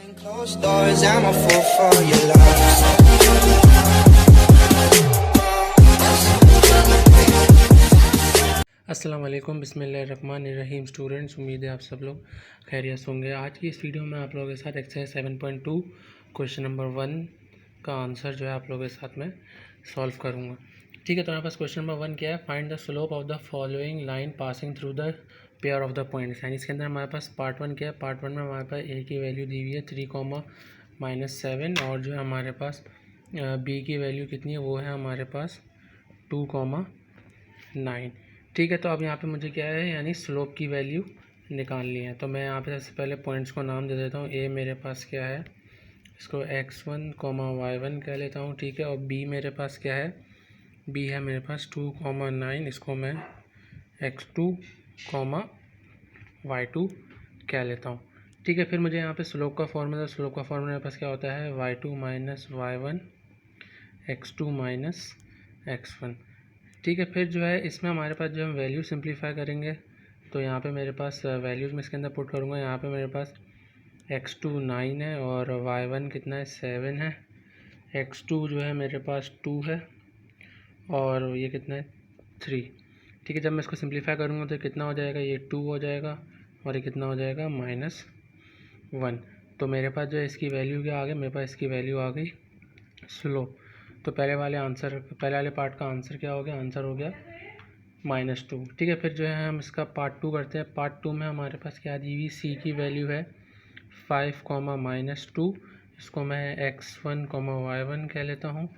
Closed doors, I'm a fool for your love. अस्सलाम वालेकुम, बिस्मिल्लाहिर्रहमानिर्रहीम। स्टूडेंट्स, उम्मीद है आप सब लोग खैरियत होंगे। आज की इस वीडियो में आप लोगों के साथ एक्सरसाइज 7.2 क्वेश्चन नंबर 1 का आंसर जो है आप लोगों के साथ में सॉल्व करूँगा। ठीक है, तो हमारे पास क्वेश्चन नंबर 1 क्या है, find the slope of the following line passing through the pair of the points. यानी इसके अंदर हमारे पास पार्ट 1 क्या है, पार्ट 1 में हमारे पास ए की वैल्यू दी हुई है 3, -7 और जो है हमारे पास बी की वैल्यू कितनी है, वो है हमारे पास 2,9। ठीक है, तो अब यहाँ पे मुझे क्या है, यानी स्लोप की वैल्यू निकालनी है। तो मैं यहाँ पे सबसे पहले पॉइंट्स को नाम दे देता हूँ। ए मेरे पास क्या है, इसको x1, y1 कह लेता हूँ। ठीक है, और बी मेरे पास क्या है, बी है मेरे पास 2,9, इसको मैं x2, y2 कह लेता हूँ। ठीक है, फिर मुझे यहाँ पे स्लोप का फॉर्मूला मेरे पास क्या होता है, y2 - y1 x2 - x1। ठीक है, फिर जो है इसमें हमारे पास जो हम वैल्यू सिंप्लीफाई करेंगे, तो यहाँ पे मेरे पास वैल्यूज़ में इसके अंदर पुट करूँगा। यहाँ पे मेरे पास x2 9 है और y1 कितना है, 7 है। x2 जो है मेरे पास 2 है और ये कितना है, 3। ठीक है, जब मैं इसको सिंप्लीफाई करूँगा तो कितना हो जाएगा, ये 2 हो जाएगा और ये कितना हो जाएगा, -1। तो मेरे पास जो है इसकी वैल्यू क्या आ गई, मेरे पास इसकी वैल्यू आ गई स्लोप। तो पहले वाले पार्ट का आंसर क्या हो गया, आंसर हो गया -2। ठीक है, फिर जो है हम इसका पार्ट 2 करते हैं। पार्ट 2 में हमारे पास क्या दी हुई, सी की वैल्यू है 5, -2, इसको मैं x1, y1 कह लेता हूँ।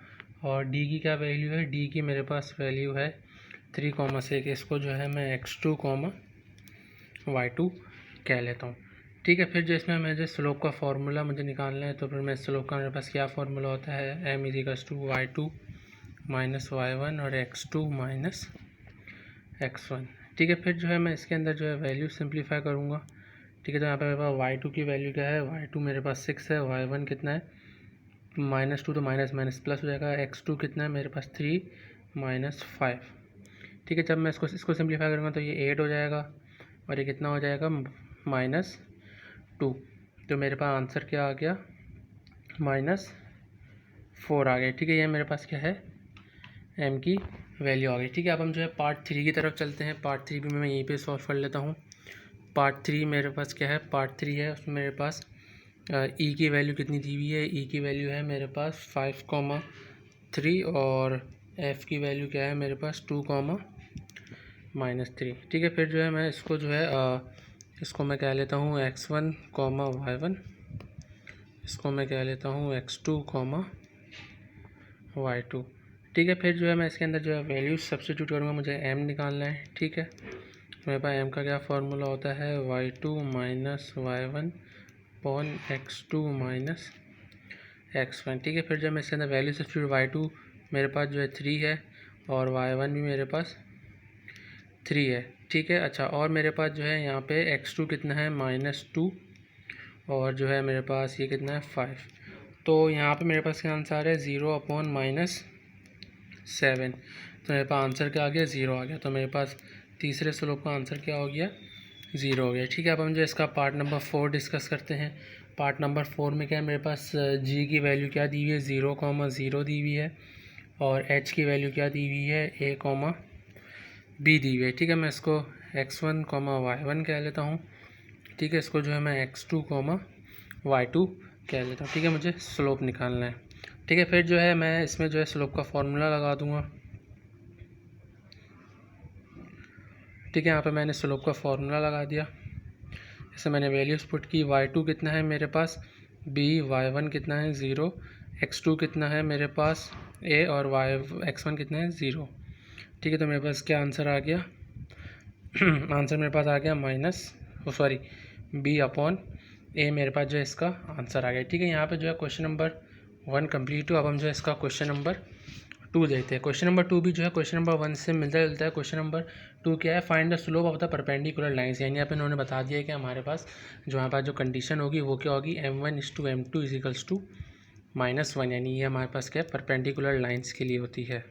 और डी की क्या वैल्यू है, डी की मेरे पास वैल्यू है 3,6, इसको जो है मैं x2, y2 कह लेता हूँ। ठीक है, फिर जो इसमें मुझे स्लोप का फार्मूला मुझे निकालना है, तो फिर मैं स्लोप का मेरे पास क्या फार्मूला होता है, m = y2 - y1 और x2 - x1। ठीक है, फिर जो है मैं इसके अंदर जो है वैल्यू सिंप्लीफाई करूँगा। ठीक है, तो यहाँ पे मेरे पास y2 की वैल्यू क्या है, y2 मेरे पास 6 है, y1 कितना है, -2 तो माइनस माइनस प्लस हो जाएगा, x2 कितना है मेरे पास 3 - 5। ठीक है, जब मैं इसको सिंप्लीफाई करूँगा तो ये 8 हो जाएगा और ये कितना हो जाएगा, -2। तो मेरे पास आंसर क्या आ गया, -4 आ गया। ठीक है, ये मेरे पास क्या है, m की वैल्यू आ गई। ठीक है, अब हम जो है पार्ट 3 की तरफ चलते हैं। पार्ट 3 भी मैं यहीं पे सॉल्व कर लेता हूँ। पार्ट 3 मेरे पास क्या है, पार्ट 3 है, उसमें मेरे पास ई की वैल्यू कितनी दी हुई है, ई की वैल्यू है मेरे पास 5,3 और एफ़ की वैल्यू क्या है मेरे पास 2,-3। ठीक है, फिर जो है मैं इसको जो है इसको मैं कह लेता हूँ x1, y1, इसको मैं कह लेता हूँ x2, y2। ठीक है, फिर जो है मैं इसके अंदर जो है वैल्यूज सब्स्टिट्यूट करूँगा, मुझे m निकालना है। ठीक है, मेरे पास m का क्या फार्मूला होता है, y2 - y1 upon x2 - x1। ठीक है, फिर जब मैं इसके अंदर वैल्यू सब्स्टिट्यूट, y2 मेरे पास जो है 3 है और y1 भी मेरे पास 3 है। ठीक है, अच्छा, और मेरे पास जो है यहाँ पे x2 कितना है, -2 और जो है मेरे पास ये कितना है, 5। तो यहाँ पे मेरे पास क्या आंसर है, 0/-7। तो मेरे पास आंसर क्या आ गया, 0 आ गया। तो मेरे पास तीसरे स्लोप का आंसर क्या हो गया, 0 हो गया। ठीक है, अब हम जो इसका पार्ट नंबर 4 डिस्कस करते हैं। पार्ट नंबर 4 में क्या है, मेरे पास जी की वैल्यू क्या दी हुई है, 0,0 दी हुई है और एच की वैल्यू क्या दी हुई है, a, b दी हुई है। ठीक है, मैं इसको x1, y1 कह लेता हूँ। ठीक है, इसको जो है मैं x2, y2 कह लेता हूँ। ठीक है, मुझे स्लोप निकालना है। ठीक है, फिर जो है मैं इसमें जो है स्लोप का फार्मूला लगा दूँगा। ठीक है, यहाँ पे मैंने स्लोप का फार्मूला लगा दिया। जैसे मैंने वैल्यूज पुट की, y2 कितना है मेरे पास b, y1 कितना है 0, x2 कितना है मेरे पास a और x1 कितना है 0। ठीक है, तो मेरे पास क्या आंसर आ गया आंसर मेरे पास आ गया b/a, मेरे पास जो है इसका आंसर आ गया। ठीक है, यहाँ पे जो है क्वेश्चन नंबर 1 कंप्लीट हुआ। अब हम जो है इसका क्वेश्चन नंबर 2 देखते हैं। क्वेश्चन नंबर 2 भी जो है क्वेश्चन नंबर 1 से मिलता जुलता है। क्वेश्चन नंबर 2 क्या है, find the slope of the perpendicular lines. यानी यहाँ पे उन्होंने बता दिया है कि हमारे पास जो यहाँ पास जो कंडीशन होगी वो क्या होगी, m1:m2 = -1। यानी ये हमारे पास क्या है, परपेंडिकुलर लाइन्स के लिए होती है।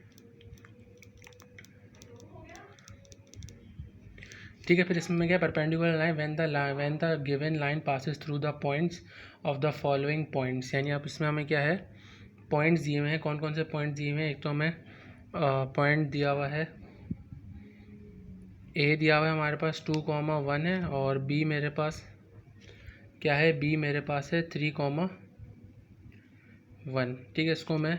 ठीक है। फिर इसमें क्या perpendicular line when the given line passes through the points of the following points, यानी अब इसमें हमें क्या है पॉइंट्स दिए हुए हैं। कौन कौन से पॉइंट्स दिए हुए हैं? एक तो हमें पॉइंट दिया हुआ है ए दिया हुआ है हमारे पास 2,1 है, और बी मेरे पास क्या है? बी मेरे पास है 3,1। ठीक है, इसको मैं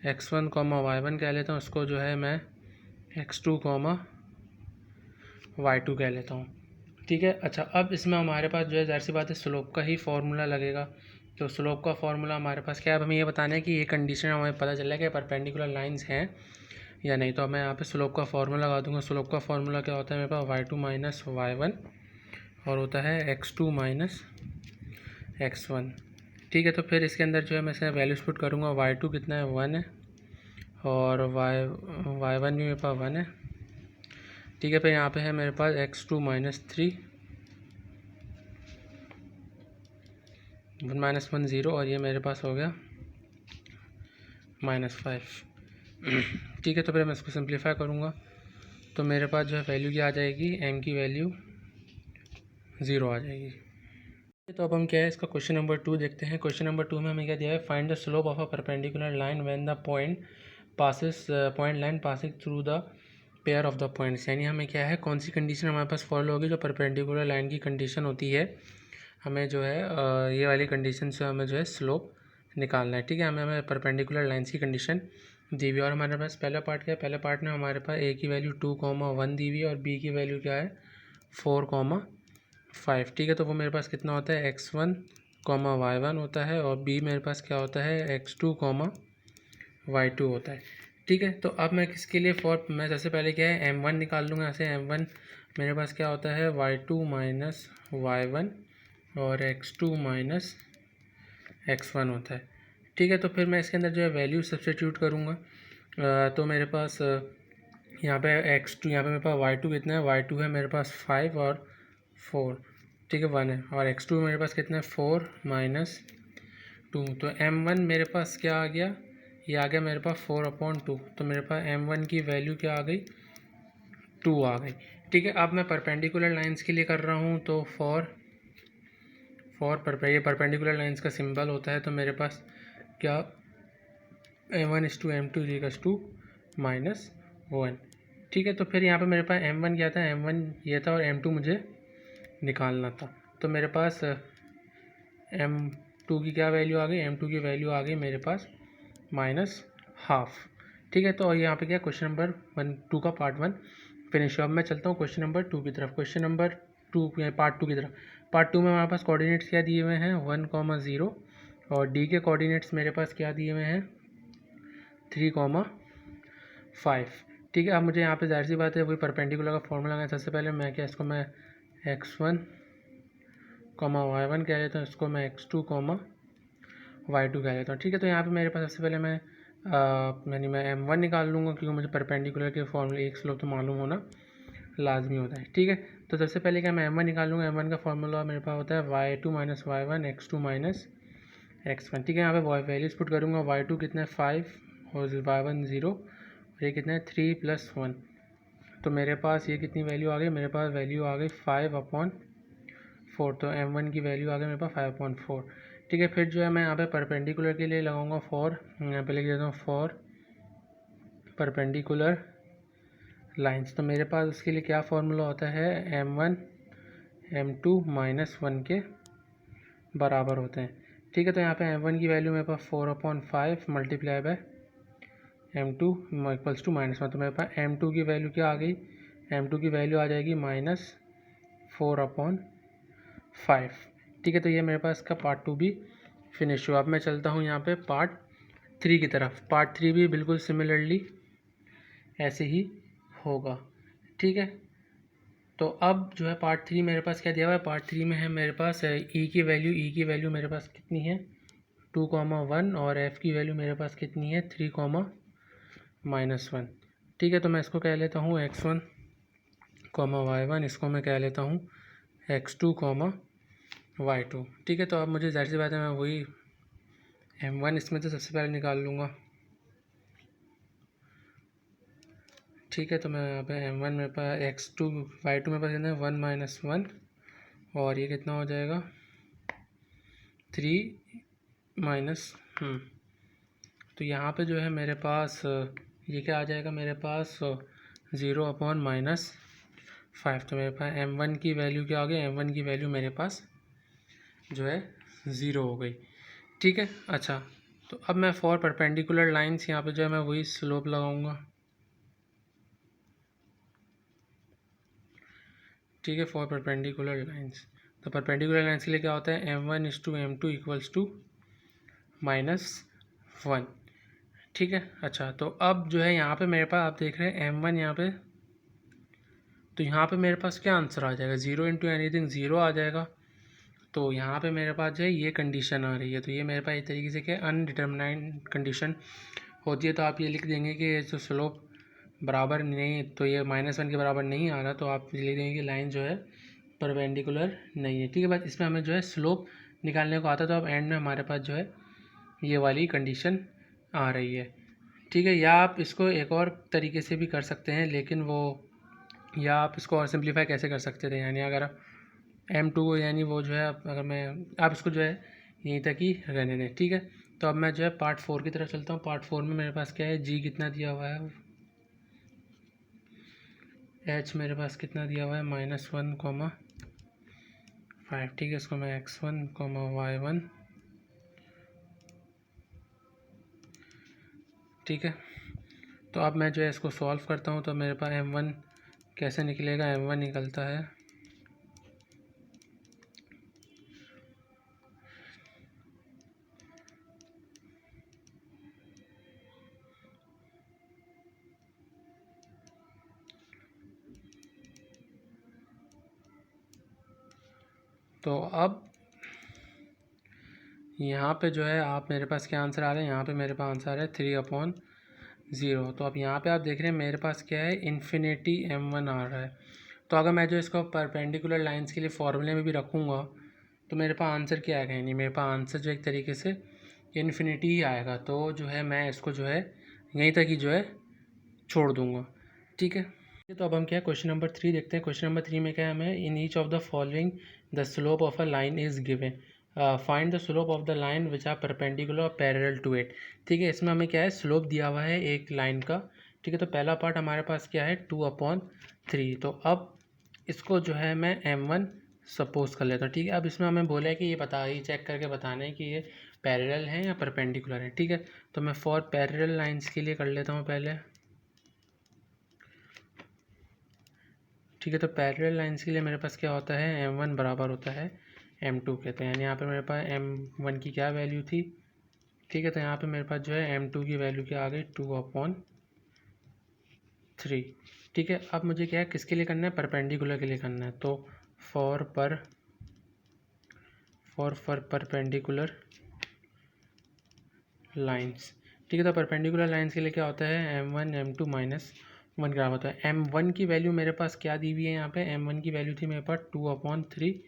x1, y1 कह लेता हूँ, इसको जो है मैं x2, y2 कह लेता हूँ। ठीक है। अच्छा, अब इसमें हमारे पास जो है ज़ाहिर सी बात है स्लोप का ही फॉर्मूला लगेगा। तो स्लोप का फॉर्मूला हमारे पास क्या है? अब हमें ये बताना है कि ये कंडीशन हमें पता चला है कि परपेंडिकुलर लाइंस हैं या नहीं। तो मैं यहाँ पे स्लोप का फॉर्मूला लगा दूंगा। स्लोप का फॉर्मूला क्या होता है मेरे पास? y2 माइनस y1 और होता है x2 माइनस x1। ठीक है, तो फिर इसके अंदर जो है मैं इसका वैल्यूज पुट करूँगा। y2 कितना है? 1 है, और y1 भी मेरे पास 1 है। ठीक है, फिर यहाँ पे है मेरे पास x2 माइनस 3, 1 माइनस 1 0, और ये मेरे पास हो गया -5। ठीक है, तो फिर मैं इसको सिंप्लीफाई करूँगा तो मेरे पास जो है वैल्यू क्या आ जाएगी? m की वैल्यू 0 आ जाएगी। तो अब हम क्या है इसका क्वेश्चन नंबर 2 देखते हैं। क्वेश्चन नंबर 2 में हमें क्या दिया है? Find the slope of a perpendicular line when the point line passing through the pair of the points, यानी हमें क्या है कौन सी कंडीशन हमारे पास फॉलो होगी? जो परपेंडिकुलर लाइन की कंडीशन होती है, हमें जो है ये वाली कंडीशन से हमें जो है स्लोप निकालना है। ठीक है, हमें परपेंडिकुलर लाइन्स की कंडीशन दी हुई, और हमारे पास पहला पार्ट क्या है? पहले पार्ट में हमारे पास ए की वैल्यू 2,1 दी हुई है और बी की वैल्यू क्या है? 4,5। ठीक है, तो वो मेरे पास कितना होता है? x1, y1 होता है, और b मेरे पास क्या होता है? x2, y2 होता है। ठीक है, तो अब मैं किसके लिए मैं सबसे पहले क्या है m1 निकाल लूँगा। ऐसे m1 मेरे पास क्या होता है? y2 माइनस y1 और x2 माइनस x1 होता है। ठीक है, तो फिर मैं इसके अंदर जो है वैल्यू सब्स्टिट्यूट करूँगा। तो मेरे पास यहाँ पे x2, यहाँ पे मेरे पास y2 कितना है? y2 है मेरे पास 5 और 4। ठीक है, 1 है, और x2 मेरे पास कितना है? 4 माइनस 2। तो m1 मेरे पास क्या आ गया? ये आ गया मेरे पास 4/2। तो मेरे पास m1 की वैल्यू क्या आ गई? 2 आ गई। ठीक है, अब मैं परपेंडिकुलर लाइंस के लिए कर रहा हूँ, तो ये परपेंडिकुलर लाइंस का सिंबल होता है। तो मेरे पास क्या m1:m2 -1। ठीक है, तो फिर यहाँ पे मेरे पास m1 क्या था? m1 ये था, और m2 मुझे निकालना था। तो मेरे पास m2 की क्या वैल्यू आ गई? m2 की वैल्यू आ गई मेरे पास -1/2। ठीक है, तो यहाँ पे क्या क्वेश्चन नंबर 2 का पार्ट 1 फिनिश। अब मैं चलता हूँ क्वेश्चन नंबर 2 की तरफ। क्वेश्चन नंबर 2 पार्ट 2 की तरफ। पार्ट 2 में हमारे पास कोऑर्डिनेट्स क्या दिए हुए हैं? 1, 0, और डी के कोऑर्डिनेट्स मेरे पास क्या दिए हुए हैं? 3, 5। ठीक है, अब मुझे यहाँ पे जाहिर सी बात है वही परपेंडिकुलर का फॉर्मूला है। सबसे पहले मैं क्या इसको मैं x1, y1 कह लेता हूँ, इसको मैं x2, y2 कह लेता हूँ। ठीक है, तो यहाँ पे मेरे पास सबसे पहले मैं m1 निकाल लूँगा, क्योंकि मुझे परपेंडिकुलर के फॉर्मूले एक स्लोप तो मालूम होना लाजमी होता है। ठीक है, तो सबसे पहले क्या मैं m1 निकालूंगा। m1 का फॉर्मूला मेरे पास होता है y2 minus y1 x2 minus x1। ठीक है, यहाँ पे वैल्यूज पुट करूँगा। y2 कितना है? 5 और y1 0, और ये कितना है? 3 + 1। तो मेरे पास ये कितनी वैल्यू आ गई? मेरे पास वैल्यू आ गई 5/4। तो m1 की वैल्यू आ गई मेरे पास 5/4। ठीक है, फिर जो है मैं यहाँ पे परपेंडिकुलर के लिए लगाऊंगा फॉर, यहाँ पे लिख देता हूँ फॉर परपेंडिकुलर लाइंस। तो मेरे पास उसके लिए क्या फार्मूला होता है? m1 m2 -1 के बराबर होते हैं। ठीक है, तो यहाँ पे m1 की वैल्यू मेरे पास 4/5 multiply by m2 equals to -1। तो मेरे पास m2 की वैल्यू क्या आ गई? m2 की वैल्यू आ जाएगी -4/5। ठीक है, तो ये मेरे पास का पार्ट 2 भी फिनिश हुआ। अब मैं चलता हूँ यहाँ पे पार्ट 3 की तरफ। पार्ट 3 भी बिल्कुल सिमिलरली ऐसे ही होगा। ठीक है, तो अब जो है पार्ट 3 मेरे पास क्या दिया हुआ है? पार्ट 3 में है मेरे पास ई की वैल्यू मेरे पास कितनी है? 2,1, और एफ़ की वैल्यू मेरे पास कितनी है? 3, -1। ठीक है, तो मैं इसको कह लेता हूँ x1, y1, इसको मैं कह लेता हूँ x2, y2। ठीक है, तो अब मुझे जाहिर सी बात है मैं वही m1 इसमें तो सबसे पहले निकाल लूँगा। ठीक है, तो मैं यहाँ पे m1 मेरे पास x2 y2 मेरे पास कितना है 1 माइनस 1, और ये कितना हो जाएगा 3 माइनस तो यहाँ पे जो है मेरे पास ये क्या आ जाएगा मेरे पास 0/-5। तो मेरे पास m1 की वैल्यू क्या आ गई, m1 की वैल्यू मेरे पास जो है 0 हो गई। ठीक है, अच्छा तो अब मैं फॉर परपेंडिकुलर लाइंस यहाँ पे जो है मैं वही स्लोप लगाऊंगा। ठीक है, फॉर परपेंडिकुलर लाइंस, तो परपेंडिकुलर लाइंस के लिए क्या होता है m1:m2 इक्वल्स टू -1। ठीक है, अच्छा तो अब जो है यहाँ पे मेरे पास आप देख रहे हैं m1 यहाँ पे, तो यहाँ पे मेरे पास क्या आंसर आ जाएगा 0 इंटू एनीथिंग 0 आ जाएगा। तो यहाँ पे मेरे पास जो है ये कंडीशन आ रही है, तो ये मेरे पास एक तरीके से क्या अनडिटर्मिनाइंड कंडीशन होती है। तो आप ये लिख देंगे कि जो स्लोप बराबर नहीं, तो ये -1 के बराबर नहीं आ रहा, तो आप लिख देंगे कि लाइन जो है परपेंडिकुलर नहीं है। ठीक है, बस इसमें हमें जो है स्लोप निकालने को आता, तो अब एंड में हमारे पास जो है ये वाली कंडीशन आ रही है। ठीक है, या आप इसको एक और तरीके से भी कर सकते हैं, लेकिन वो या आप इसको और सिंप्लीफाई कैसे कर सकते थे, यानी अगर m2 यानी वो जो है अगर मैं आप इसको जो है यहीं तक ही रहने दें। ठीक है, तो अब मैं जो है पार्ट 4 की तरफ चलता हूँ। पार्ट 4 में मेरे पास क्या है g कितना दिया हुआ है, h मेरे पास कितना दिया हुआ है -1,5। ठीक है, इसको मैं x1, y1। ठीक है, तो अब मैं जो है इसको सॉल्व करता हूँ, तो मेरे पास m1 कैसे निकलेगा, m1 निकलता है तो अब यहाँ पे जो है आप मेरे पास क्या आंसर आ रहा है, यहाँ पे मेरे पास आंसर है 3/0। तो अब यहाँ पे आप देख रहे हैं मेरे पास क्या है इन्फिनिटी m1 आ रहा है। तो अगर मैं जो इसको परपेंडिकुलर लाइंस के लिए फॉर्मूले में भी रखूँगा तो मेरे पास आंसर क्या आएगा, यानी मेरे पास आंसर जो एक तरीके से इन्फिनिटी ही आएगा। तो जो है मैं इसको जो है यहीं तक ही जो है छोड़ दूँगा। ठीक है, तो अब हम क्या है क्वेश्चन नंबर 3 देखते हैं। क्वेश्चन नंबर 3 में क्या है, हमें in each of the following the slope of a line is given, find the slope of the line which are perpendicular or parallel to it. ठीक है, इसमें हमें क्या है स्लोप दिया हुआ है एक लाइन का। ठीक है, तो पहला पार्ट हमारे पास क्या है 2/3। तो अब इसको जो है मैं m1 सपोज कर लेता हूँ। ठीक है, अब इसमें हमें बोला है कि ये चेक करके बताना है कि ये पैरेलल है या परपेंडिकुलर है। ठीक है, तो मैं फॉर पैरेलल लाइन्स के लिए कर लेता हूँ पहले। ठीक है, तो पैरेलल लाइंस के लिए मेरे पास क्या होता है m1 बराबर होता है m2 के। तो यानी यहाँ पे मेरे पास m1 की क्या वैल्यू थी। ठीक है, तो यहाँ पे मेरे पास जो है m2 की वैल्यू क्या आ गई 2/3। ठीक है, अब मुझे क्या है किसके लिए करना है, परपेंडिकुलर के लिए करना है। तो फॉर परपेंडिकुलर लाइंस। ठीक है, तो परपेंडिकुलर लाइंस के लिए क्या होता है m1 m2 -1 ग्राम होता है। m1 की वैल्यू मेरे पास क्या दी हुई है, यहाँ पे m1 की वैल्यू थी मेरे पास 2/3,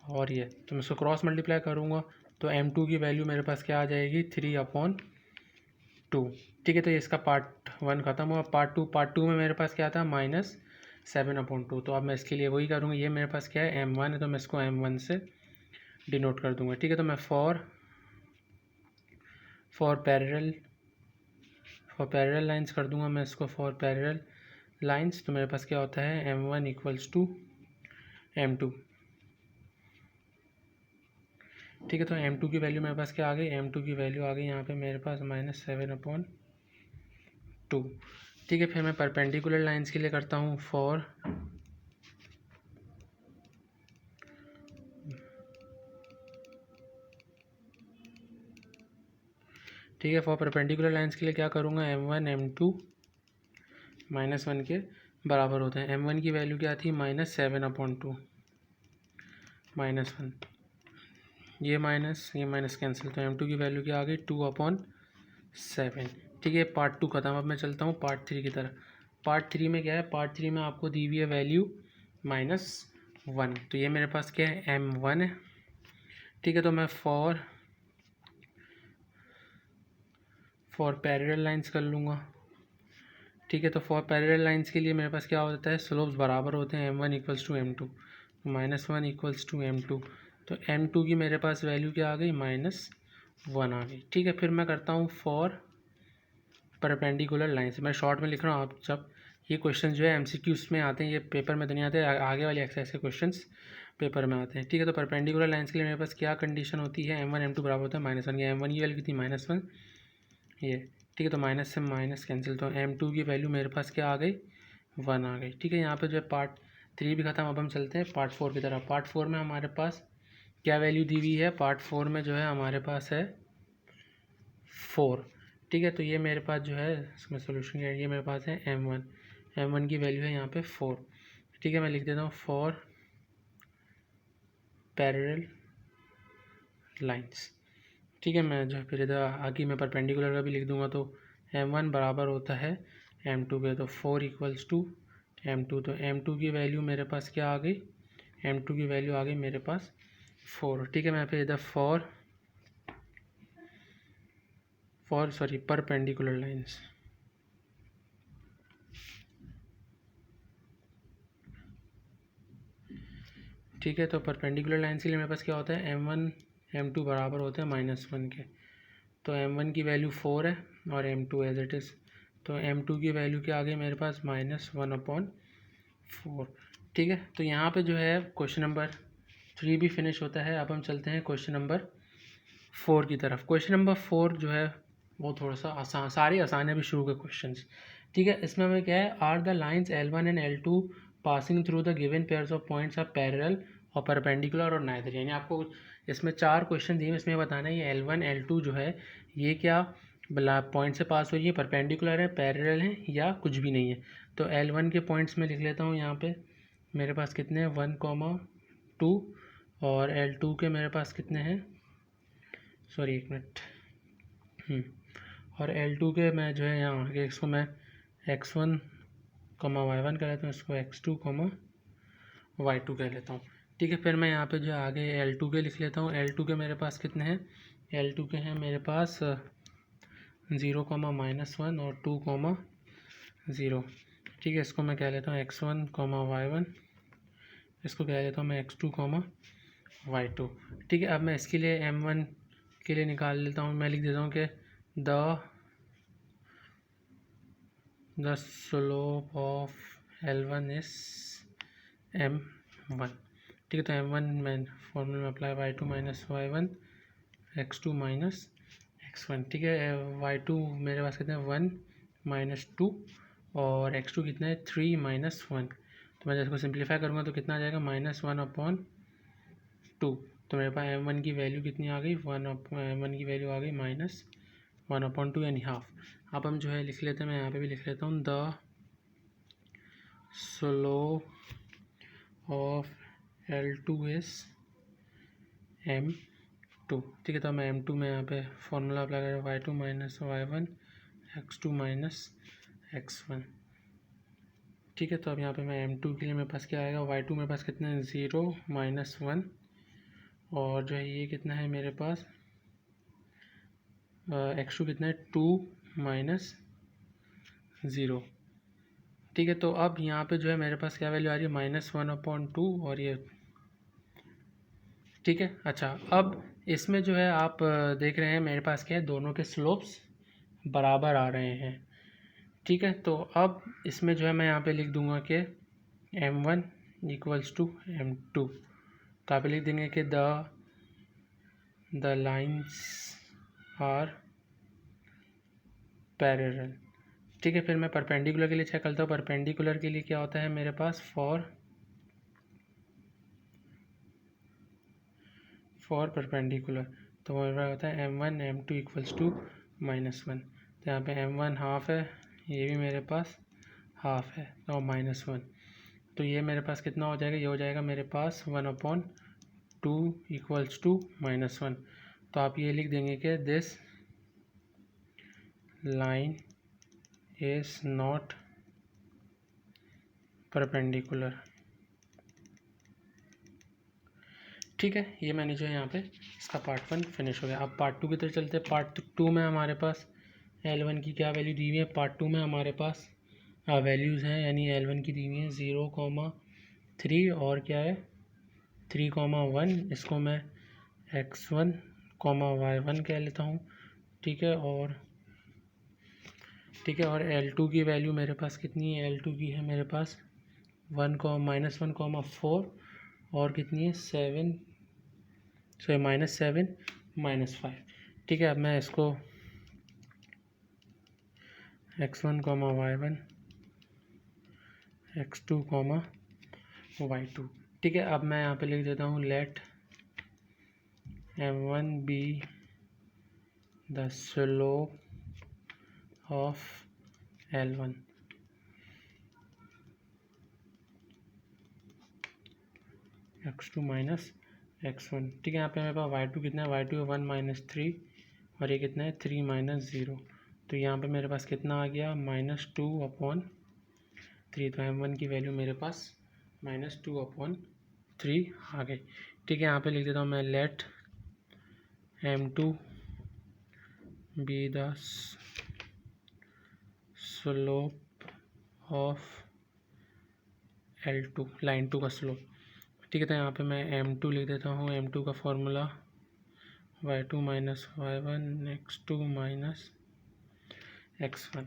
और ये तो मैं इसको क्रॉस मल्टीप्लाई करूँगा तो m2 की वैल्यू मेरे पास क्या आ जाएगी 3/2। ठीक है, तो ये इसका पार्ट 1 ख़त्म हुआ। पार्ट टू में मेरे पास क्या था -7/2। तो अब मैं इसके लिए वही करूँगा, ये मेरे पास क्या है m1 है, तो मैं इसको m1 से डिनोट कर दूँगा। ठीक है, तो मैं फॉर पैरेलल लाइंस कर दूंगा मैं इसको फॉर पैरेलल लाइंस। तो मेरे पास क्या होता है m1 इक्वल्स टू m2। ठीक है, तो m2 की वैल्यू मेरे पास क्या आ गई, m2 की वैल्यू आ गई यहाँ पे मेरे पास -7/2। ठीक है, फिर मैं परपेंडिकुलर लाइंस के लिए करता हूँ फॉर ठीक है, फॉर परपेंडिकुलर लाइंस के लिए क्या करूँगा m1 m2 -1 के बराबर होते हैं। m1 की वैल्यू क्या थी -7/2 -1, ये माइनस कैंसिल, तो m2 की वैल्यू क्या आ गई 2/7। ठीक है, पार्ट 2 खत्म। अब मैं चलता हूँ पार्ट 3 की तरफ। पार्ट 3 में क्या है, पार्ट 3 में आपको दी हुई है वैल्यू -1। तो ये मेरे पास क्या है m1 है। ठीक है, तो मैं फॉर पैरेलल लाइंस कर लूँगा। ठीक है। तो फॉर पैरेलल लाइंस के लिए मेरे पास क्या होता है, स्लोप्स बराबर होते हैं m1 equals to m2, -1 equals to m2। तो m2 की मेरे पास वैल्यू क्या आ गई, -1 आ गई। ठीक है, फिर मैं करता हूँ फॉर परपेंडिकुलर लाइंस। मैं शॉर्ट में लिख रहा हूँ, आप जब ये क्वेश्चन जो है MCQs में आते हैं, ये पेपर में तो नहीं आते, आगे वाले एक्सरसाइज के क्वेश्चंस पेपर में आते हैं। ठीक है, तो परपेंडिकुलर लाइंस के लिए मेरे पास क्या कंडीशन होती है, m1 m2 बराबर होता है -1 की। m1 की वैल्यू कितनी, -1 ये। ठीक है, तो माइनस से माइनस कैंसिल, तो m2 की वैल्यू मेरे पास क्या आ गई, 1 आ गई। ठीक है, यहाँ पे जो है पार्ट 3 भी ख़त्म। अब हम चलते हैं पार्ट 4 की तरफ। पार्ट 4 में हमारे पास क्या वैल्यू दी हुई है, पार्ट 4 में जो है हमारे पास है 4। ठीक है, तो ये मेरे पास जो है इसमें सोल्यूशन क्या है, ये मेरे पास है m1 की वैल्यू है यहाँ पे 4। ठीक है, मैं लिख देता हूँ फॉर पैरेलल लाइंस। ठीक है, मैं जो फिर इधर आगे मैं परपेंडिकुलर का भी लिख दूंगा, तो m1 बराबर होता है m2 के, तो 4 इक्वल्स टू m2। तो m2 की वैल्यू मेरे पास क्या आ गई, m2 की वैल्यू आ गई मेरे पास 4। ठीक है, मैं फिर इधर फॉर परपेंडिकुलर लाइंस। ठीक है, तो परपेंडिकुलर लाइंस के लिए मेरे पास क्या होता है, m1 m2 बराबर होते हैं -1 के। तो m1 की वैल्यू 4 है और m2 एज इट इज़, तो m2 की वैल्यू क्या आ गई मेरे पास, -1/4। ठीक है, तो यहाँ पे जो है क्वेश्चन नंबर 3 भी फिनिश होता है। अब हम चलते हैं क्वेश्चन नंबर 4 की तरफ। क्वेश्चन नंबर 4 जो है वो थोड़ा सा आसान, सारे आसान है अभी शुरू के क्वेश्चंस। ठीक है, इसमें हमें क्या है, are the lines L1 and L2 passing through the given pairs of points are parallel or perpendicular or neither. यानी आपको इसमें 4 क्वेश्चन दिए, इसमें बताना है ये L1 L2 जो है ये क्या पॉइंट से पास हो रही है, परपेंडिकुलर है, पैरेलल है या कुछ भी नहीं है। तो L1 के पॉइंट्स में लिख लेता हूँ, यहाँ पे मेरे पास कितने हैं 1,2, और L2 के मेरे पास कितने हैं, सॉरी एक मिनट, और L2 के मैं जो है यहाँ आगे इसको मैं x1, y1 कह लेता हूँ, इसको x2, y2 कह लेता हूँ। ठीक है, फिर मैं यहाँ पे जो आगे L2 के लिख लेता हूँ। L2 के मेरे पास कितने हैं, L2 के हैं मेरे पास 0, -1 और 2, 0। ठीक है, इसको मैं कह लेता हूँ x1, y1, इसको कह लेता हूँ मैं x2, y2। ठीक है, अब मैं इसके लिए m1 के लिए निकाल लेता हूँ, मैं लिख देता हूँ कि the slope of L1 is m1। ठीक है, तो m1 मैं फॉर्मूला में apply y2 minus y1 x2 minus x1। ठीक है, y2 मेरे पास कितने हैं 1 - 2 और x2 कितना है 3 - 1। तो मैं इसको सिंप्लीफाई करूँगा तो कितना आ जाएगा, -1/2। तो मेरे पास m1 की वैल्यू कितनी आ गई, m1 की वैल्यू आ गई -1/2 यानी हाफ। अब हम जो है लिख लेते हैं, मैं यहाँ पे भी लिख लेता हूँ the slope of L2 is m2। ठीक है, तो मैं m2 में यहाँ पे फॉर्मूला अप्लाई करें y2 minus y1 x2 minus x1। ठीक है, तो अब यहाँ पे मैं m2 के लिए मेरे पास क्या आएगा, y2 मेरे पास कितना है 0 - 1 और जो है ये कितना है मेरे पास x2 कितना है 2 - 0। ठीक है, तो अब यहाँ पे जो है मेरे पास क्या वैल्यू आ रही है, -1/2 और ये। ठीक है, अच्छा अब इसमें जो है आप देख रहे हैं मेरे पास क्या है, दोनों के स्लोप्स बराबर आ रहे हैं। ठीक है, तो अब इसमें जो है मैं यहाँ पे लिख दूंगा कि m1 इक्वल्स टू m2। तो आप लिख देंगे कि द लाइंस आर पैरेलल। ठीक है, फिर मैं परपेंडिकुलर के लिए चेक करता हूँ। परपेंडिकुलर के लिए क्या होता है मेरे पास, फॉर परपेंडिकुलर, तो मेरे पास होता है m1 m2 इक्वल्स टू -1। तो यहाँ पे m1 हाफ है, ये भी मेरे पास हाफ है और -1। तो ये मेरे पास कितना हो जाएगा, ये हो जाएगा मेरे पास 1/2 इक्वल्स टू -1। तो आप ये लिख देंगे कि this line is not perpendicular. ठीक है, ये मैंने जो है यहाँ पे इसका पार्ट 1 फिनिश हो गया। अब पार्ट 2 की तरफ चलते हैं। पार्ट 2 में हमारे पास L1 की क्या वैल्यू दी हुई है, पार्ट 2 में हमारे पास वैल्यूज़ हैं, यानी L1 की दी हुई है 0,3 और क्या है 3,1। इसको मैं x1, y1 कह लेता हूँ। ठीक है, और L2 की वैल्यू मेरे पास कितनी है, L2 की है मेरे पास -1,4 और कितनी है 7, सॉरी -7 -5। ठीक है, अब मैं इसको x1, y1, x2, y2। ठीक है, अब मैं यहाँ पे लिख देता हूँ let m1 be the slope of L1। x2 minus x1। ठीक है, यहाँ पे मेरे पास y2 कितना है, y2 है 1 - 3 और ये कितना है 3 - 0। तो यहाँ पे मेरे पास कितना आ गया -2/3। तो m1 की वैल्यू मेरे पास -2/3 आ गई। ठीक है, यहाँ पे लिख देता हूँ मैं let m2 be the slope of L2, line 2 का स्लोप। ठीक है, तो यहाँ पे मैं m2 लिख देता हूँ। m2 का formula y2 - y1 x2 - x1।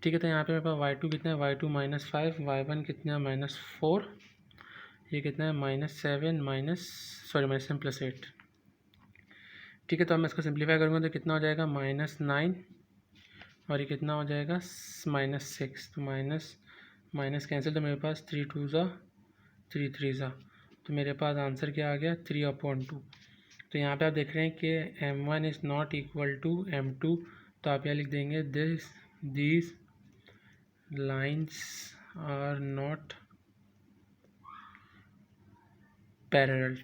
ठीक है, तो यहाँ पे मेरे पास y2 कितना है, y2 -5, y1 कितना है -4, ये कितना है -7 -7 + 8। ठीक है, तो अब मैं इसको सिंप्लीफाई करूँगा तो कितना हो जाएगा -9 और ये कितना हो जाएगा -6। तो माइनस कैंसिल, तो मेरे पास 3 × 2 = 3 × 3 = तो मेरे पास आंसर क्या आ गया 3/2। तो यहाँ पे आप देख रहे हैं कि m1 is not equal to m2। तो आप यहाँ लिख देंगे these lines are not parallel.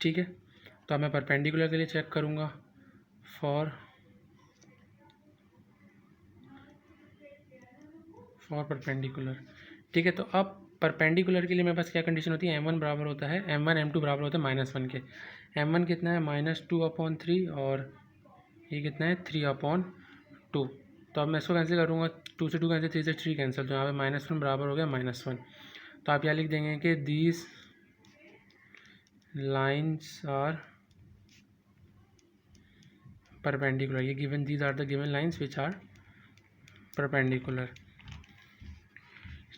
ठीक है, तो अब मैं परपेंडिकुलर के लिए चेक करूँगा फॉर परपेंडिकुलर। ठीक है, तो अब परपेंडिकुलर के लिए मेरे पास क्या कंडीशन होती है, m1 बराबर होता है m1 m2 बराबर होता है -1 के। m1 कितना है -2/3 और ये कितना है 3/2। तो अब मैं इसको कैंसिल करूँगा, 2 से 2 कैंसिल, 3 से 3 कैंसिल, तो यहाँ पे -1 बराबर हो गया -1। तो आप यहाँ लिख देंगे कि दीज लाइन्स आर परपेंडिकुलर। ये given these are the given lines which are perpendicular.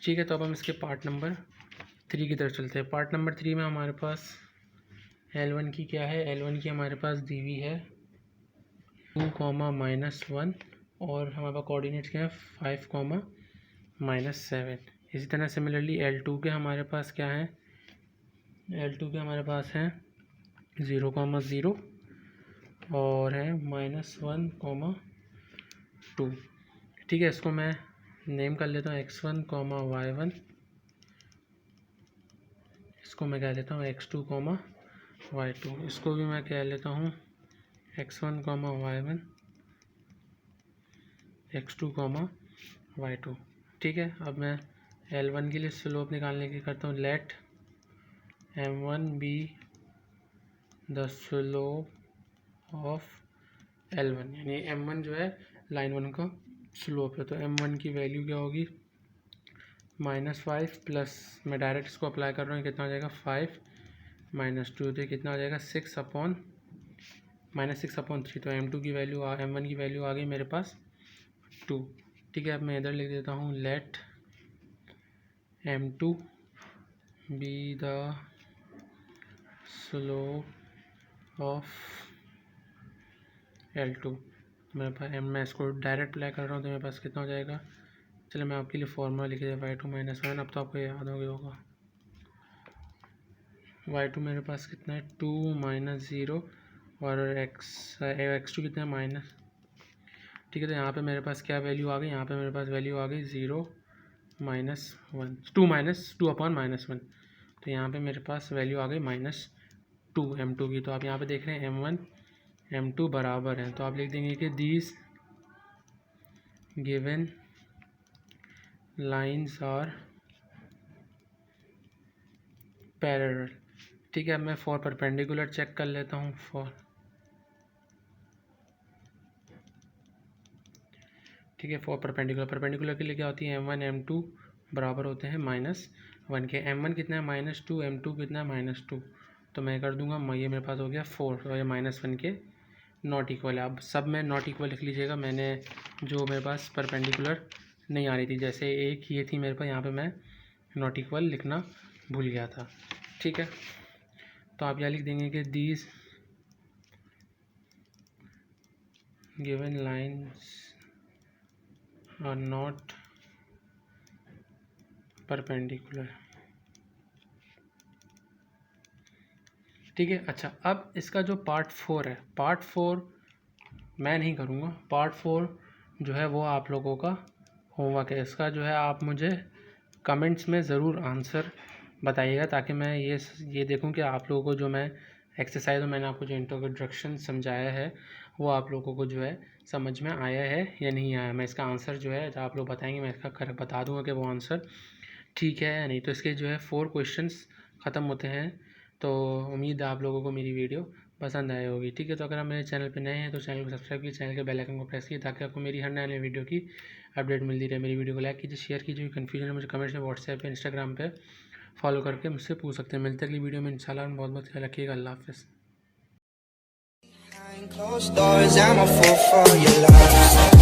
ठीक है, तो अब हम इसके पार्ट नंबर 3 की तरफ चलते हैं। पार्ट नंबर 3 में हमारे पास L1 की क्या है, L1 की हमारे पास दी हुई है 2, -1 और हमारे पास कोऑर्डिनेट्स क्या है 5, -7। इसी तरह सिमिलरली L2 के हमारे पास क्या है, L2 के हमारे पास हैं 0, और है -1, 2। ठीक है, इसको मैं नेम कर लेता हूँ x1, y1। इसको मैं कह लेता हूँ x2, y2। इसको भी मैं कह लेता हूँ x1, y1, x2, y2। ठीक है, अब मैं L1 के लिए स्लोप निकालने की करता हूँ let m1 be the slope of L1, यानी m1 जो है लाइन 1 का स्लोप है। तो m1 की वैल्यू क्या होगी -5 प्लस, मैं डायरेक्ट इसको अप्लाई कर रहा हूँ, कितना हो जाएगा 5 - 2, तो कितना हो जाएगा 6/3। तो m2 की वैल्यू m1 की वैल्यू आ गई मेरे पास 2। ठीक है, अब मैं इधर लिख देता हूँ let m2 be the slope of L2। मेरे पास मैं इसको डायरेक्ट अप्लाई कर रहा हूँ, तो मेरे पास कितना हो जाएगा, चलो मैं आपके लिए फॉर्मूला लिख दिया y2 - 1। अब तो आपको याद हो गया होगा y2 मेरे पास कितना है 2 - 0 और x2 कितना है माइनस। ठीक है, तो यहाँ पे मेरे पास क्या वैल्यू आ गई, यहाँ पे मेरे पास वैल्यू आ गई 0 - 1, 2/-1। तो यहाँ पे मेरे पास वैल्यू आ गई -2 m2 की। तो आप यहाँ पे देख रहे हैं m1 m2 बराबर हैं, तो आप लिख देंगे कि these given lines are parallel. ठीक है, अब मैं फॉर परपेंडिकुलर चेक कर लेता हूँ ठीक है। फॉर परपेंडिकुलर के लिए क्या होती है, m1 m2 बराबर होते हैं -1 के। m1 कितना है -2, m2 कितना है -2, तो मैं कर दूंगा, ये मेरे पास हो गया 4, तो ये -1 के नॉट इक्वल है। अब सब में नॉट इक्वल लिख लीजिएगा, मैंने जो मेरे पास परपेंडिकुलर नहीं आ रही थी, जैसे एक ये थी मेरे पास, यहाँ पे मैं नॉट इक्वल लिखना भूल गया था। ठीक है, तो आप यहाँ लिख देंगे कि these given lines are not perpendicular. ठीक है। अच्छा, अब इसका जो पार्ट 4 है, पार्ट 4 मैं नहीं करूँगा, पार्ट 4 जो है वो आप लोगों का होमवर्क है। इसका जो है आप मुझे कमेंट्स में ज़रूर आंसर बताइएगा, ताकि मैं ये देखूं कि आप लोगों को जो मैं एक्सरसाइज में मैंने आपको जो इंट्रोडक्शन समझाया है वो आप लोगों को जो है समझ में आया है या नहीं आया। मैं इसका आंसर जो है जब आप लोग बताएंगे मैं इसका कर बता दूंगा कि वो आंसर ठीक है या नहीं। तो इसके जो है 4 क्वेश्चंस ख़त्म होते हैं। तो उम्मीद है आप लोगों को मेरी वीडियो पसंद आई होगी। ठीक है, तो अगर आप मेरे चैनल पर नए हैं तो चैनल को सब्सक्राइब कीजिए, चैनल के बेल आइकन को प्रेस कीजिए, ताकि आपको मेरी हर नए वीडियो की अपडेट मिलती रहे। मेरी वीडियो को लाइक कीजिए, शेयर कीजिए, कन्फ्यूजन है मुझे कमेंट्स में व्हाट्सएप पे, इंस्टाग्राम पे फॉलो करके मुझसे पूछ सकते हैं। मिलते हैं अगली वीडियो में इंशाल्लाह। बहुत बहुत ख्याल रखिएगा। अल्लाह हाफ़िज़। Behind closed doors, I'm a fool for your love.